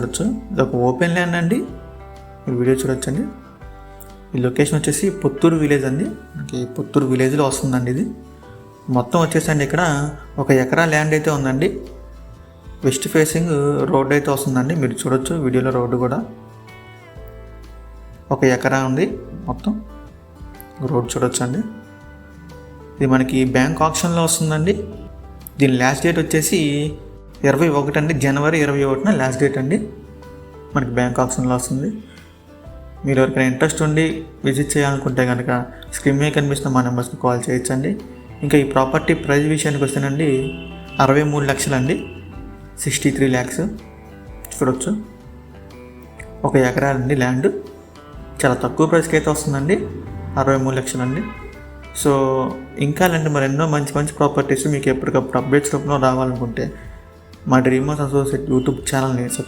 చూడొచ్చు. ఇది ఒక ఓపెన్ ల్యాండ్ అండి. ఈ వీడియో చూడొచ్చండి. ఈ లొకేషన్ వచ్చేసి పుత్తూరు విలేజ్ అండి. మనకి పుత్తూరు విలేజ్లో వస్తుందండి ఇది. మొత్తం వచ్చేసండి ఇక్కడ 1 ఎకరా ల్యాండ్ అయితే ఉందండి. వెస్ట్ ఫేసింగ్ రోడ్ అయితే వస్తుందండి. మీరు చూడొచ్చు వీడియోలో రోడ్డు కూడా 1 ఎకరా ఉంది. మొత్తం రోడ్ చూడొచ్చు అండి. ఇది మనకి బ్యాంక్ ఆప్షన్లో వస్తుందండి. దీని లాస్ట్ డేట్ వచ్చేసి 21 అండి. జనవరి 21న లాస్ట్ డేట్ అండి. మనకి బ్యాంక్ ఆప్షన్లో వస్తుంది. మీరు ఎవరికైనా ఇంట్రెస్ట్ ఉండి విజిట్ చేయాలనుకుంటే కనుక స్క్రీన్ మీద కనిపిస్తున్న మా నెంబర్స్కి కాల్ చేయొచ్చండి. ఇంకా ఈ ప్రాపర్టీ ప్రైస్ విషయానికి వస్తేనండి 63 లక్షలు అండి. 63 lakhs చూడొచ్చు. 1 ఎకరా అండి ల్యాండ్. చాలా తక్కువ ప్రైస్కి అయితే వస్తుందండి. 63 లక్షలు అండి. సో ఇంకా అలాంటి మరి ఎన్నో మంచి మంచి ప్రాపర్టీస్ మీకు ఎప్పటికప్పుడు అప్డేట్స్ రూపంలో రావాలనుకుంటే మా డ్రీమర్స్ అసోసియేట్ యూట్యూబ్ ఛానల్ని